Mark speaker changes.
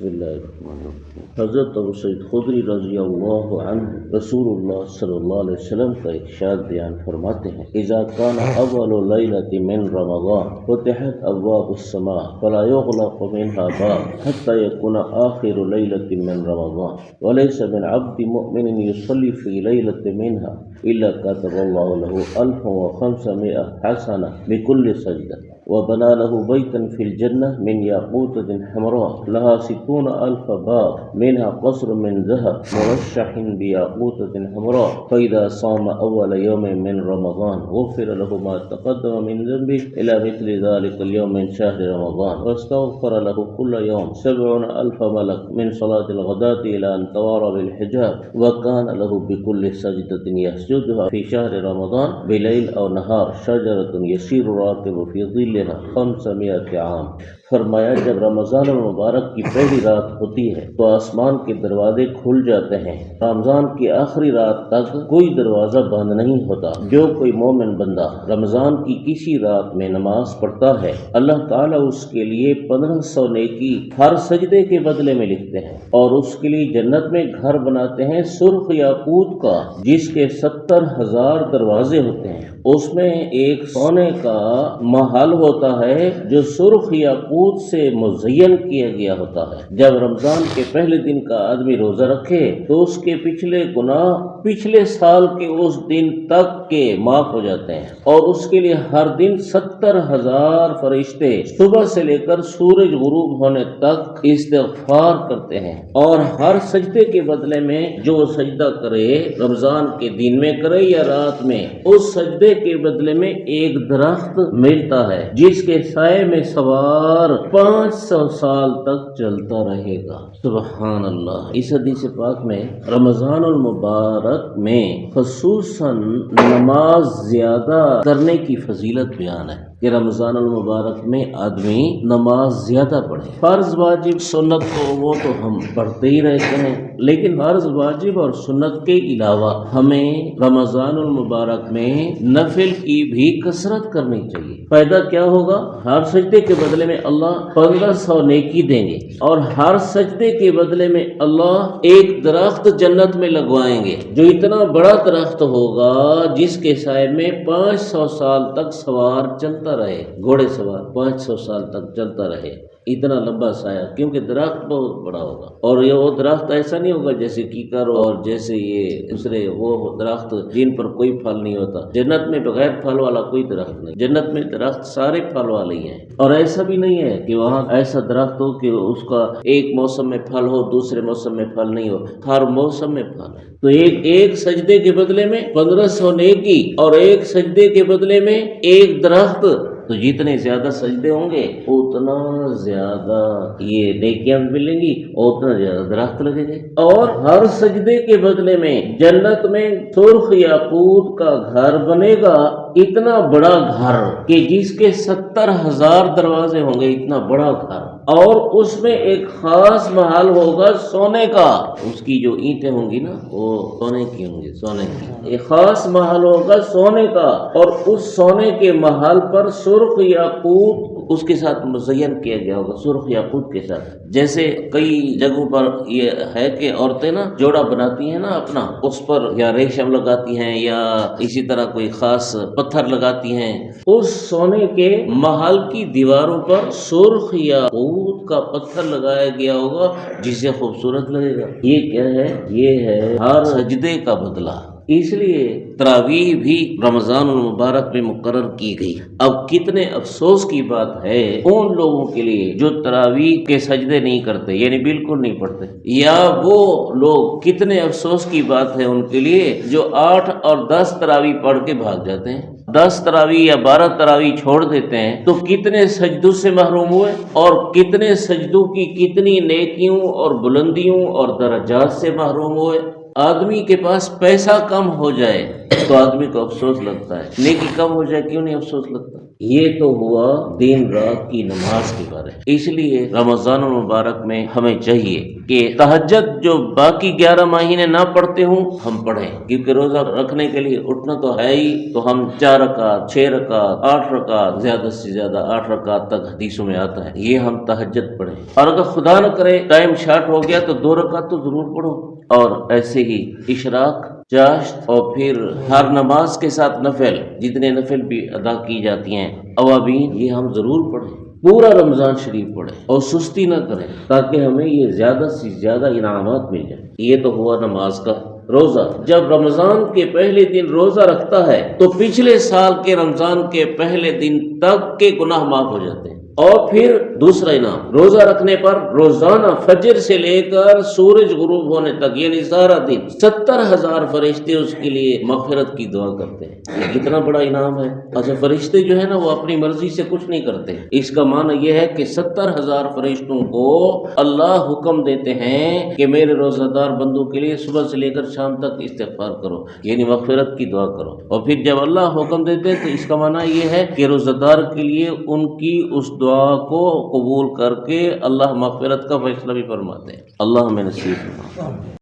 Speaker 1: بسم اللہ الرحمن الرحیم۔ حضرت ابو سعید خدری رضی اللہ عنہ رسول اللہ صلی اللہ علیہ وسلم کا ارشاد بیان فرماتے ہیں، اذا كان اول لیلۃ من رمضان فتحت ابواب السماء فلا يغلق منها باب حتى يكون آخر لیلۃ من رمضان وليس من عبد مؤمن يصلي في لیلۃ منها الا كتب الله له 1500 حسنة بكل سجدة وبنى له بيتا في الجنة من ياقوتة حمراء لها 60,000 باب منها قصر من ذهب مرشح بياقوتة حمراء فإذا صام أول يوم من رمضان غفر له ما تقدم من ذنبه إلى مثل ذلك اليوم من شهر رمضان واستغفر له كل يوم 70,000 ملك من صلاة الغداة إلى أن توارى بالحجاب وكان له بكل سجدة يسجدها في شهر رمضان بليل أو نهار شجرة يسير راكب في ظل 500 عام۔ فرمایا جب رمضان المبارک کی پہلی رات ہوتی ہے تو آسمان کے دروازے کھل جاتے ہیں، رمضان کی آخری رات تک کوئی دروازہ بند نہیں ہوتا۔ جو کوئی مومن بندہ رمضان کی کسی رات میں نماز پڑھتا ہے اللہ تعالیٰ اس کے لیے 1500 نیکی ہر سجدے کے بدلے میں لکھتے ہیں اور اس کے لیے جنت میں گھر بناتے ہیں سرخ یاقوت کا جس کے 70,000 دروازے ہوتے ہیں۔ اس میں ایک سونے کا محل ہوتا ہے جو سرخ یاقوت سے مزین کیا گیا ہوتا ہے۔ جب رمضان کے پہلے دن کا آدمی روزہ رکھے تو اس کے پچھلے گناہ پچھلے سال کے اس دن تک کے معاف ہو جاتے ہیں اور اس کے لیے ہر دن 70,000 فرشتے صبح سے لے کر سورج غروب ہونے تک استغفار کرتے ہیں، اور ہر سجدے کے بدلے میں جو سجدہ کرے رمضان کے دن میں کرے یا رات میں، اس سجدے کے بدلے میں ایک درخت ملتا ہے جس کے سائے میں سوار 500 سال تک چلتا رہے گا۔ سبحان اللہ۔ اس حدیث پاک میں رمضان المبارک میں خصوصاً نماز زیادہ کرنے کی فضیلت بیان ہے کہ رمضان المبارک میں آدمی نماز زیادہ پڑھے۔ فرض واجب سنت تو وہ تو ہم پڑھتے ہی رہتے ہیں، لیکن فرض واجب اور سنت کے علاوہ ہمیں رمضان المبارک میں نفل کی بھی کثرت کرنی چاہیے۔ فائدہ کیا ہوگا؟ ہر سجدے کے بدلے میں اللہ 1500 نیکی دیں گے اور ہر سجدے کے بدلے میں اللہ ایک درخت جنت میں لگوائیں گے جو اتنا بڑا درخت ہوگا جس کے سائے میں 500 سال تک سوار چلتا رہے، گھوڑے سوار 500 سال تک چلتا رہے، اتنا لمبا سایہ، کیونکہ درخت بہت بڑا ہوگا۔ اور یہ وہ درخت ایسا نہیں ہوگا جیسے کیکر اور جیسے یہ دوسرے وہ درخت جن پر کوئی پھل نہیں ہوتا۔ جنت میں بغیر پھل والا کوئی درخت نہیں، جنت میں درخت سارے پھل والے ہی ہیں۔ اور ایسا بھی نہیں ہے کہ وہاں ایسا درخت ہو کہ اس کا ایک موسم میں پھل ہو دوسرے موسم میں پھل نہیں ہو، ہر موسم میں پھل ہے۔ تو ایک سجدے کے بدلے میں 1500 نیکی اور ایک سجدے کے بدلے میں ایک درخت، تو جتنے زیادہ سجدے ہوں گے اتنا زیادہ یہ نیکیاں ملیں گی اور اتنا زیادہ درخت لگے گے۔ اور ہر سجدے کے بدلے میں جنت میں سرخ یاقوت کا گھر بنے گا، اتنا بڑا گھر کہ جس کے 70,000 دروازے ہوں گے، اتنا بڑا گھر، اور اس میں ایک خاص محل ہوگا سونے کا، اس کی جو اینٹیں ہوں گی نا وہ سونے کی ہوں گی، سونے کی ایک خاص محل ہوگا سونے کا، اور اس سونے کے محل پر سرخ یاقوت اس کے ساتھ مزین کیا گیا ہوگا، سرخ یاقوت کے ساتھ۔ جیسے کئی جگہوں پر یہ ہے کہ عورتیں نا جوڑا بناتی ہیں نا اپنا، اس پر یا ریشم لگاتی ہیں یا اسی طرح کوئی خاص پتھر لگاتی ہیں، اس سونے کے محل کی دیواروں پر سرخ یاقوت کا پتھر لگایا گیا ہوگا جس سے خوبصورت لگے گا۔ یہ کیا ہے؟ یہ ہے ہر سجدے کا بدلہ۔ اس لیے تراویح بھی رمضان المبارک میں مقرر کی گئی۔ اب کتنے افسوس کی بات ہے ان لوگوں کے لیے جو تراویح کے سجدے نہیں کرتے، یعنی بالکل نہیں پڑھتے، یا وہ لوگ کتنے افسوس کی بات ہے ان کے لیے جو 8 اور 10 تراویح پڑھ کے بھاگ جاتے ہیں، 10 تراویح یا 12 تراویح چھوڑ دیتے ہیں، تو کتنے سجدوں سے محروم ہوئے اور کتنے سجدوں کی کتنی نیکیوں اور بلندیوں اور درجات سے محروم ہوئے۔ آدمی کے پاس پیسہ کم ہو جائے تو آدمی کو افسوس لگتا ہے، نیکی کم ہو جائے کیوں نہیں افسوس لگتا؟ یہ تو ہوا دن رات کی نماز کے بارے. اس لیے رمضان المبارک میں ہمیں چاہیے کہ تہجد جو باقی 11 مہینے نہ پڑھتے ہوں ہم پڑھیں، کیونکہ روزہ رکھنے کے لیے اٹھنا تو ہے ہی. تو ہم 4 رکعت 6 رکعت 8 رکعت زیادہ سے زیادہ 8 رکعت تک حدیثوں میں آتا ہے، یہ ہم تہجد پڑھیں. اور اگر خدا نہ کرے ٹائم شارٹ ہو گیا تو 2 رکعت تو ضرور پڑھو. اور ایسے ہی اشراق، چاشت اور پھر ہر نماز کے ساتھ نفل، جتنے نفل بھی ادا کی جاتی ہیں اوابین، یہ ہم ضرور پڑھیں. پورا رمضان شریف پڑھیں اور سستی نہ کریں تاکہ ہمیں یہ زیادہ سے زیادہ انعامات مل جائیں. یہ تو ہوا نماز کا. روزہ، جب رمضان کے پہلے دن روزہ رکھتا ہے تو پچھلے سال کے رمضان کے پہلے دن تک کے گناہ معاف ہو جاتے ہیں. اور پھر دوسرا انعام، روزہ رکھنے پر روزانہ فجر سے لے کر سورج غروب ہونے تک یعنی سارا دن 70,000 فرشتے اس کے لیے مغفرت کی دعا کرتے ہیں. یہ کتنا بڑا انعام ہے. اچھا، فرشتے جو ہے نا وہ اپنی مرضی سے کچھ نہیں کرتے. اس کا معنی یہ ہے کہ 70,000 فرشتوں کو اللہ حکم دیتے ہیں کہ میرے روزہ دار بندوں کے لیے صبح سے لے کر شام تک استغفار کرو، یعنی مغفرت کی دعا کرو. اور پھر جب اللہ حکم دیتے تو اس کا معنی یہ ہے کہ روزہ دار کے لیے ان کی اس دعا کو قبول کر کے اللہ مغفرت کا فیصلہ بھی فرماتے ہیں. اللہ ہمیں نصیب فرمائے.